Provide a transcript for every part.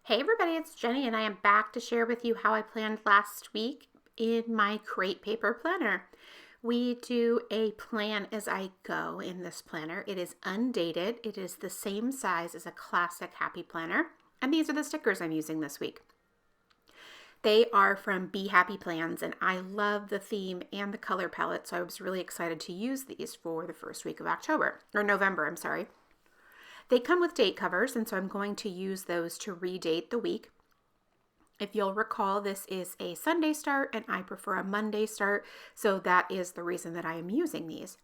Hey everybody, it's Jenny and I am back to share with you how I planned last week in my Crate Paper Planner. We do a plan as I go in this planner. It is undated. It is the same size as a classic Happy Planner. And these are the stickers I'm using this week. They are from Be Happy Plans and I love the theme and the color palette. So I was really excited to use these for the first week of November, I'm sorry. They come with date covers, and so I'm going to use those to redate the week. If you'll recall, this is a Sunday start, and I prefer a Monday start, so that is the reason that I am using these.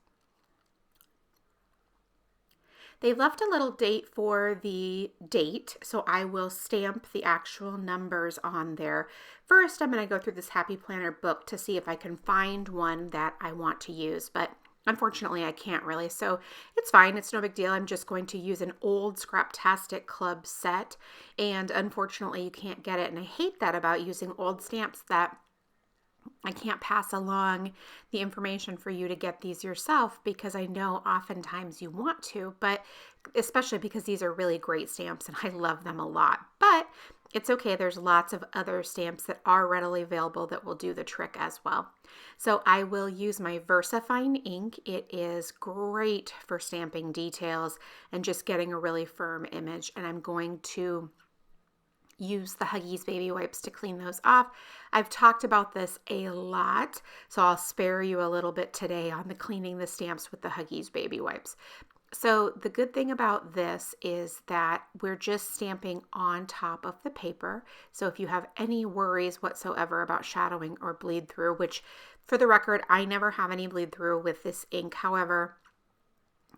They left a little date for the date, so I will stamp the actual numbers on there. First, I'm going to go through this Happy Planner book to see if I can find one that I want to use, but unfortunately, I can't really, so it's fine. It's no big deal. I'm just going to use an old Scraptastic Club set, and unfortunately, you can't get it, and I hate that about using old stamps that I can't pass along the information for you to get these yourself because I know oftentimes you want to, but especially because these are really great stamps and I love them a lot. But it's okay. There's lots of other stamps that are readily available that will do the trick as well. So I will use my Versafine ink. It is great for stamping details and just getting a really firm image. And I'm going to use the Huggies baby wipes to clean those off. I've talked about this a lot, so I'll spare you a little bit today on the cleaning the stamps with the Huggies baby wipes. So the good thing about this is that we're just stamping on top of the paper. So if you have any worries whatsoever about shadowing or bleed through, which for the record, I never have any bleed through with this ink. However,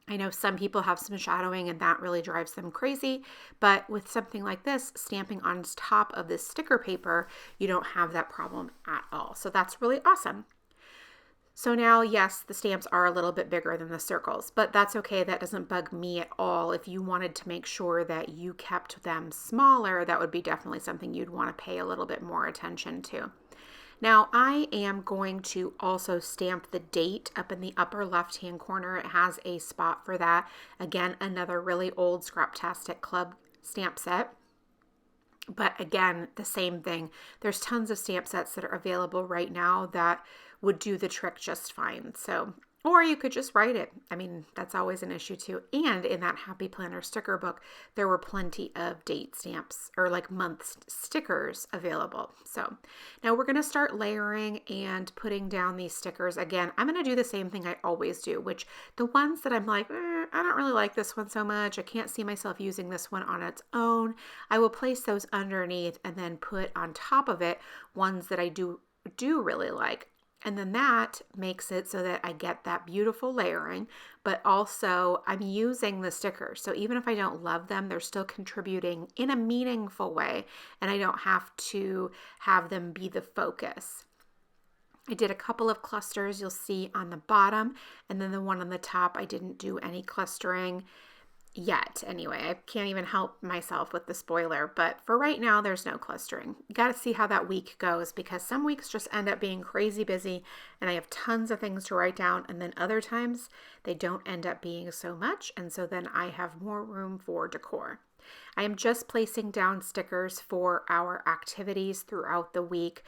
I know some people have some shadowing and that really drives them crazy, but with something like this, stamping on top of this sticker paper, you don't have that problem at all. So that's really awesome. So now, yes, the stamps are a little bit bigger than the circles, but that's okay. That doesn't bug me at all. If you wanted to make sure that you kept them smaller, that would be definitely something you'd want to pay a little bit more attention to. Now I am going to also stamp the date up in the upper left-hand corner. It has a spot for that. Again, another really old Scraptastic Club stamp set. But again, the same thing. There's tons of stamp sets that are available right now that would do the trick just fine. So, or you could just write it. I mean, that's always an issue too. And in that Happy Planner sticker book, there were plenty of date stamps or like month stickers available. So now we're going to start layering and putting down these stickers. Again, I'm going to do the same thing I always do, which the ones that I'm like, I don't really like this one so much. I can't see myself using this one on its own. I will place those underneath and then put on top of it ones that I do really like. And then that makes it so that I get that beautiful layering, but also I'm using the stickers. So even if I don't love them, they're still contributing in a meaningful way, and I don't have to have them be the focus. I did a couple of clusters you'll see on the bottom, and then the one on the top, I didn't do any clustering yet. Anyway, I can't even help myself with the spoiler, but for right now, there's no clustering. You got to see how that week goes because some weeks just end up being crazy busy and I have tons of things to write down, and then other times they don't end up being so much, and so then I have more room for decor. I am just placing down stickers for our activities throughout the week.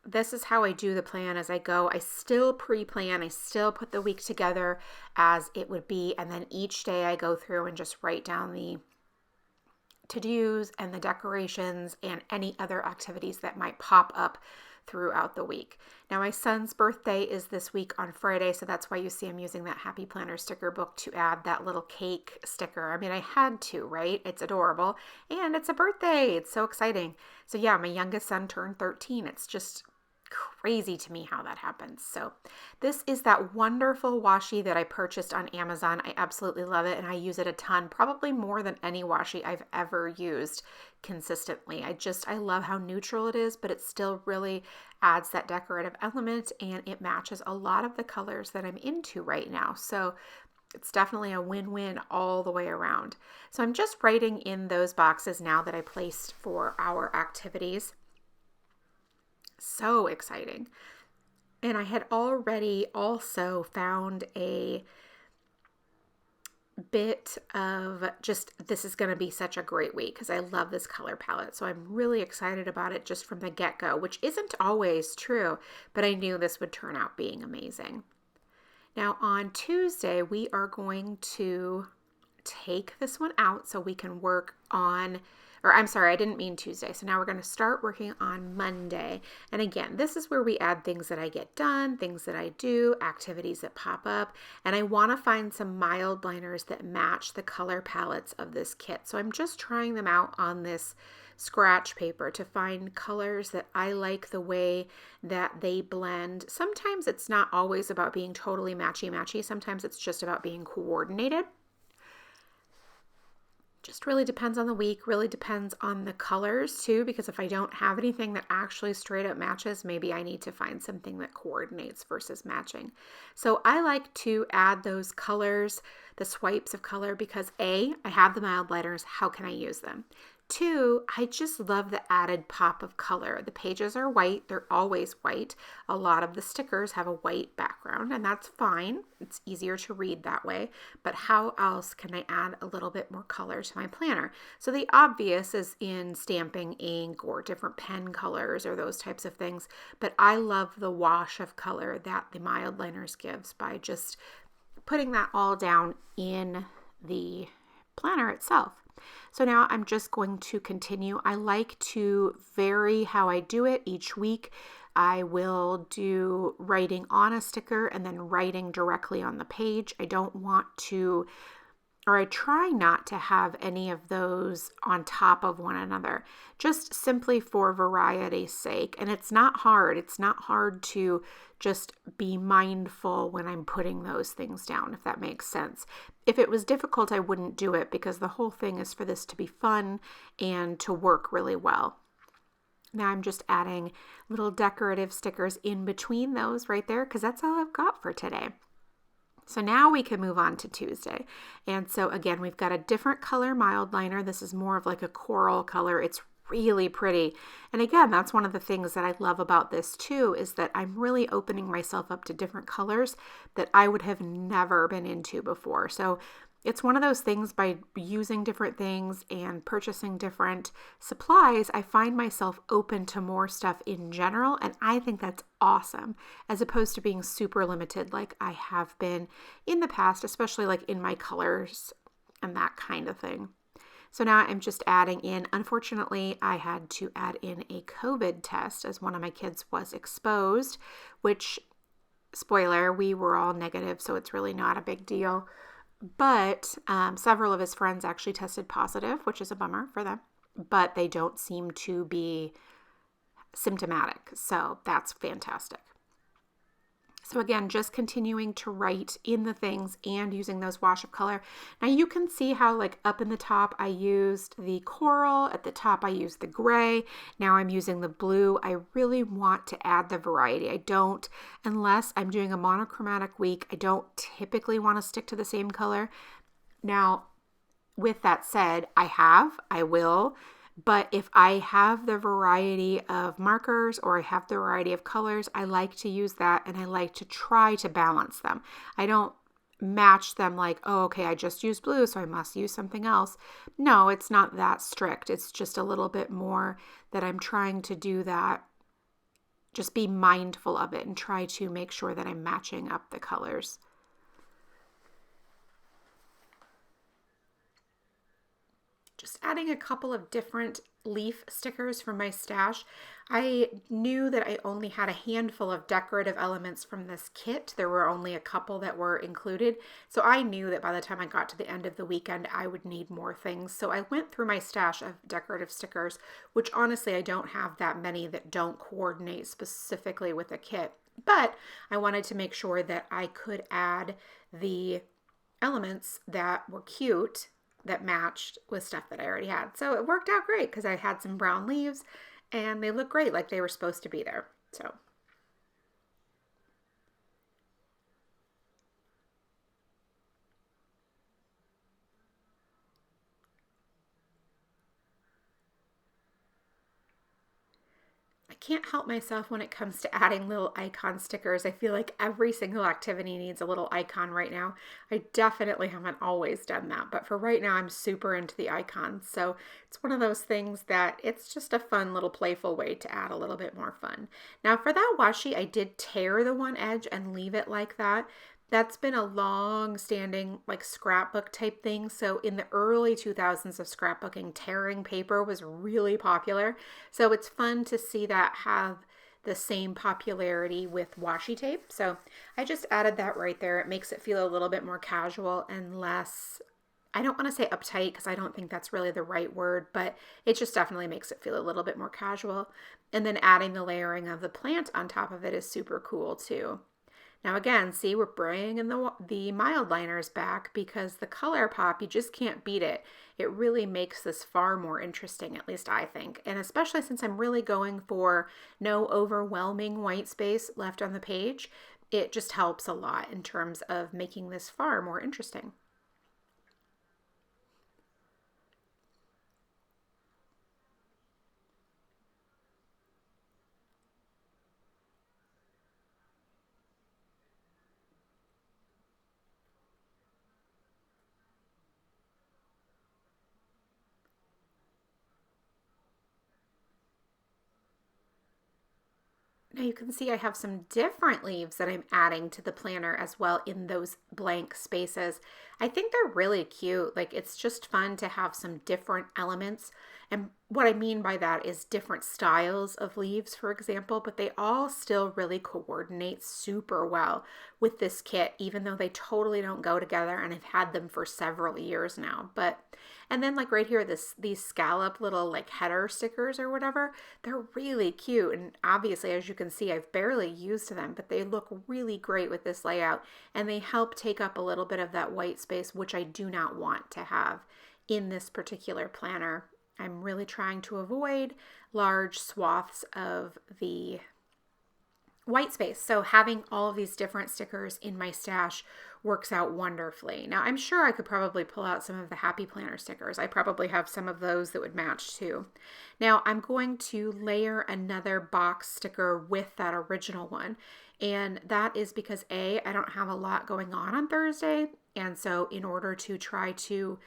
This is how I do the plan as I go. I still pre-plan. I still put the week together as it would be. And then each day I go through and just write down the to-dos and the decorations and any other activities that might pop up throughout the week. Now my son's birthday is this week on Friday, so that's why you see I'm using that Happy Planner sticker book to add that little cake sticker. I mean, I had to, right? It's adorable and it's a birthday. It's so exciting. So yeah, my youngest son turned 13. It's just crazy to me how that happens. So this is that wonderful washi that I purchased on Amazon. I absolutely love it and I use it a ton, probably more than any washi I've ever used consistently. I love how neutral it is, but it still really adds that decorative element and it matches a lot of the colors that I'm into right now. So it's definitely a win-win all the way around. So I'm just writing in those boxes now that I placed for our activities. So exciting. And I had already also found a bit of just, this is going to be such a great week because I love this color palette. So I'm really excited about it just from the get-go, which isn't always true, but I knew this would turn out being amazing. Now on Tuesday, we are going to take this one out so we can work on, or I'm sorry, I didn't mean Tuesday. So now we're going to start working on Monday. And again, this is where we add things that I get done, things that I do, activities that pop up. And I want to find some mild liners that match the color palettes of this kit. So I'm just trying them out on this scratch paper to find colors that I like the way that they blend. Sometimes it's not always about being totally matchy-matchy. Sometimes it's just about being coordinated. Just really depends on the week, really depends on the colors too, because if I don't have anything that actually straight up matches, maybe I need to find something that coordinates versus matching. So I like to add those colors, the swipes of color, because A, I have the mild liners, how can I use them? 2, I just love the added pop of color. The pages are white, they're always white. A lot of the stickers have a white background, and that's fine. It's easier to read that way, but how else can I add a little bit more color to my planner? So the obvious is in stamping ink or different pen colors or those types of things, but I love the wash of color that the mild liners gives by just putting that all down in the planner itself. So now I'm just going to continue. I like to vary how I do it each week. I will do writing on a sticker and then writing directly on the page. I don't want to, or I try not to have any of those on top of one another, just simply for variety's sake. And it's not hard. It's not hard to just be mindful when I'm putting those things down, if that makes sense. If it was difficult, I wouldn't do it because the whole thing is for this to be fun and to work really well. Now I'm just adding little decorative stickers in between those right there because that's all I've got for today. So now we can move on to Tuesday. And so again, we've got a different color mild liner. This is more of like a coral color. It's really pretty. And again, that's one of the things that I love about this too, is that I'm really opening myself up to different colors that I would have never been into before. So it's one of those things, by using different things and purchasing different supplies, I find myself open to more stuff in general. And I think that's awesome, as opposed to being super limited like I have been in the past, especially like in my colors and that kind of thing. So now I'm just adding in, unfortunately, I had to add in a COVID test as one of my kids was exposed, which, spoiler, we were all negative, so it's really not a big deal. But several of his friends actually tested positive, which is a bummer for them, but they don't seem to be symptomatic. So that's fantastic. So again, just continuing to write in the things and using those wash of color. Now you can see how like up in the top, I used the coral. At the top, I used the gray. Now I'm using the blue. I really want to add the variety. I don't, unless I'm doing a monochromatic week, I don't typically want to stick to the same color. Now, with that said, I will. But if I have the variety of markers or I have the variety of colors, I like to use that, and I like to try to balance them. I don't match them like, oh, okay, I just used blue, so I must use something else. No, it's not that strict. It's just a little bit more that I'm trying to do that. Just be mindful of it and try to make sure that I'm matching up the colors. Just adding a couple of different leaf stickers from my stash. I knew that I only had a handful of decorative elements from this kit. There were only a couple that were included. So I knew that by the time I got to the end of the weekend, I would need more things. So I went through my stash of decorative stickers, which honestly, I don't have that many that don't coordinate specifically with the kit. But I wanted to make sure that I could add the elements that were cute, that matched with stuff that I already had. So it worked out great because I had some brown leaves and they look great, like they were supposed to be there. So can't help myself when it comes to adding little icon stickers. I feel like every single activity needs a little icon right now. I definitely haven't always done that, but for right now, I'm super into the icons. So it's one of those things that it's just a fun little playful way to add a little bit more fun. Now for that washi, I did tear the one edge and leave it like that. That's been a long standing like scrapbook type thing. So in the early 2000s of scrapbooking, tearing paper was really popular. So it's fun to see that have the same popularity with washi tape. So I just added that right there. It makes it feel a little bit more casual and less, I don't want to say uptight because I don't think that's really the right word, but it just definitely makes it feel a little bit more casual. And then adding the layering of the plant on top of it is super cool too. Now again, see, we're bringing the mild liners back because the color pop, you just can't beat it. It really makes this far more interesting, at least I think. And especially since I'm really going for no overwhelming white space left on the page, it just helps a lot in terms of making this far more interesting. Now you can see I have some different leaves that I'm adding to the planner as well in those blank spaces. I think they're really cute. Like it's just fun to have some different elements. And what I mean by that is different styles of leaves, for example, but they all still really coordinate super well with this kit, even though they totally don't go together, and I've had them for several years now. And then like right here, these scallop little like header stickers or whatever, they're really cute. And obviously, as you can see, I've barely used them, but they look really great with this layout, and they help take up a little bit of that white space, which I do not want to have in this particular planner. I'm really trying to avoid large swaths of the white space. So having all of these different stickers in my stash works out wonderfully. Now I'm sure I could probably pull out some of the Happy Planner stickers. I probably have some of those that would match too. Now I'm going to layer another box sticker with that original one. And that is because I don't have a lot going on Thursday. And so in order to try to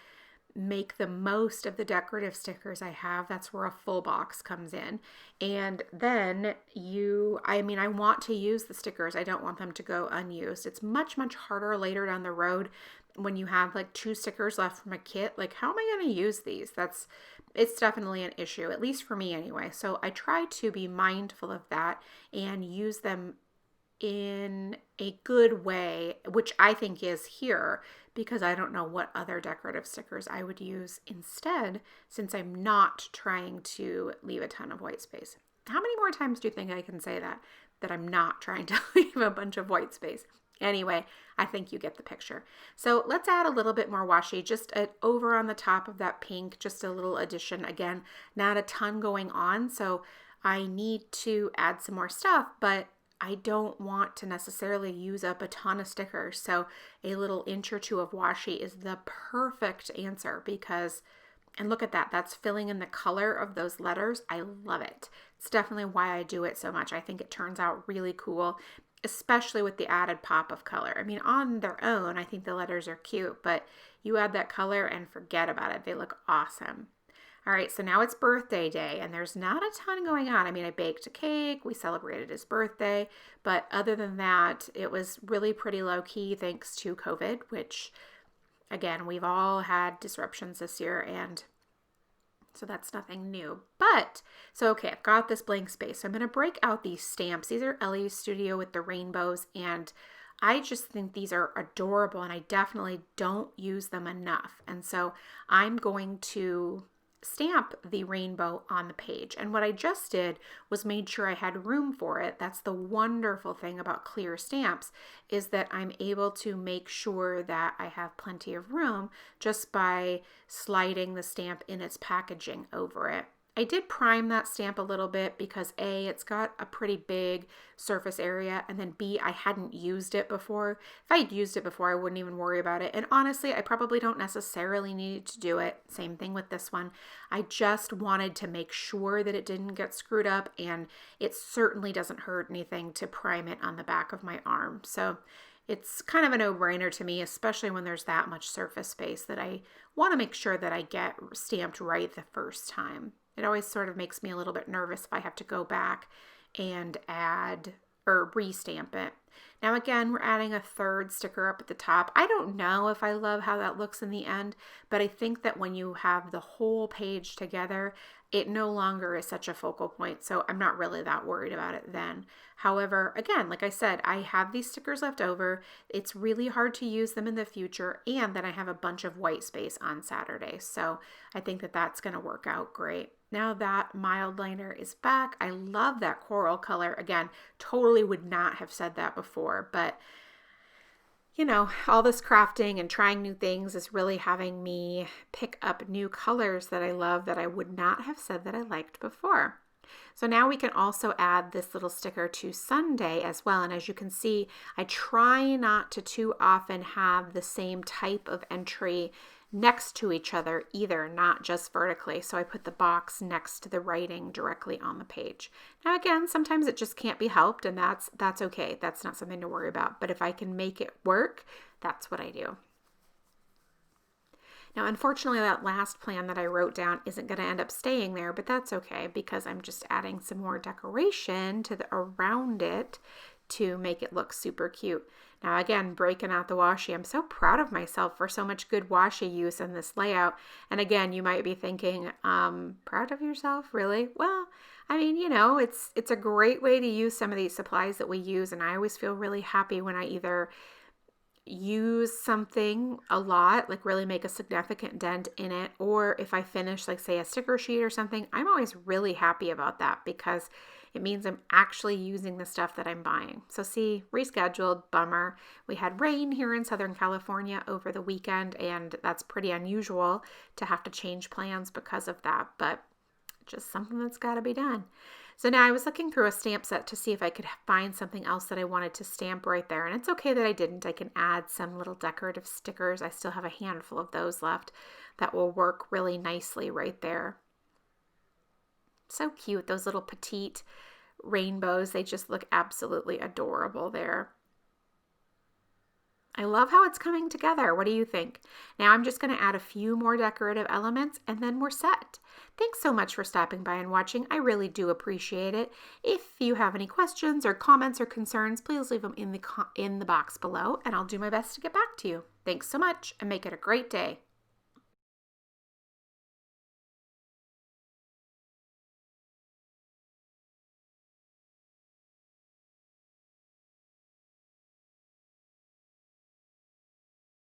make the most of the decorative stickers I have, that's where a full box comes in. And then I want to use the stickers. I don't want them to go unused. It's much, much harder later down the road when you have like 2 stickers left from a kit. Like, how am I going to use these? It's definitely an issue, at least for me anyway. So I try to be mindful of that and use them in a good way, which I think is here, because I don't know what other decorative stickers I would use instead, since I'm not trying to leave a ton of white space. How many more times do you think I can say that I'm not trying to leave a bunch of white space? Anyway, I think you get the picture. So let's add a little bit more washi, just over on the top of that pink, just a little addition. Again, not a ton going on, so I need to add some more stuff, but I don't want to necessarily use up a ton of stickers. So a little inch or two of washi is the perfect answer because, and look at that, that's filling in the color of those letters. I love it. It's definitely why I do it so much. I think it turns out really cool, especially with the added pop of color. I mean, on their own, I think the letters are cute, but you add that color and forget about it. They look awesome. All right, so now it's birthday day and there's not a ton going on. I mean, I baked a cake, we celebrated his birthday, but other than that, it was really pretty low key thanks to COVID, which again, we've all had disruptions this year, and so that's nothing new. Okay, I've got this blank space. So I'm going to break out these stamps. These are Elle's Studio with the rainbows, and I just think these are adorable, and I definitely don't use them enough. And so I'm going to stamp the rainbow on the page. And what I just did was made sure I had room for it. That's the wonderful thing about clear stamps, is that I'm able to make sure that I have plenty of room just by sliding the stamp in its packaging over it. I did prime that stamp a little bit because A, it's got a pretty big surface area, and then B, I hadn't used it before. If I had used it before, I wouldn't even worry about it. And honestly, I probably don't necessarily need to do it. Same thing with this one. I just wanted to make sure that it didn't get screwed up, and it certainly doesn't hurt anything to prime it on the back of my arm. So it's kind of a no-brainer to me, especially when there's that much surface space that I want to make sure that I get stamped right the first time. It always sort of makes me a little bit nervous if I have to go back and add or restamp it. Now again, we're adding a third sticker up at the top. I don't know if I love how that looks in the end, but I think that when you have the whole page together, it no longer is such a focal point. So I'm not really that worried about it then. However, again, like I said, I have these stickers left over. It's really hard to use them in the future. And then I have a bunch of white space on Saturday. So I think that that's going to work out great. Now that mild liner is back, I love that coral color. Again, totally would not have said that before, but you know, all this crafting and trying new things is really having me pick up new colors that I love that I would not have said that I liked before. So now we can also add this little sticker to Sunday as well. And as you can see, I try not to too often have the same type of entry next to each other either, not just vertically. So I put the box next to the writing directly on the page. Now again, sometimes it just can't be helped, and that's okay. That's not something to worry about. But if I can make it work, that's what I do. Now, unfortunately, that last plan that I wrote down isn't going to end up staying there, but that's okay because I'm just adding some more decoration to around it to make it look super cute. Now, again, breaking out the washi. I'm so proud of myself for so much good washi use in this layout. And again, you might be thinking, proud of yourself? Really? Well, I mean, you know, it's a great way to use some of these supplies that we use. And I always feel really happy when I either use something a lot, like really make a significant dent in it, or if I finish, like say a sticker sheet or something, I'm always really happy about that because it means I'm actually using the stuff that I'm buying. So see, rescheduled, bummer. We had rain here in Southern California over the weekend, and that's pretty unusual to have to change plans because of that, but just something that's got to be done. So now I was looking through a stamp set to see if I could find something else that I wanted to stamp right there. And it's okay that I didn't. I can add some little decorative stickers. I still have a handful of those left that will work really nicely right there. So cute, those little petite rainbows. They just look absolutely adorable there. I love how it's coming together. What do you think? Now I'm just going to add a few more decorative elements and then we're set. Thanks so much for stopping by and watching. I really do appreciate it. If you have any questions or comments or concerns, please leave them in the box below and I'll do my best to get back to you. Thanks so much and make it a great day.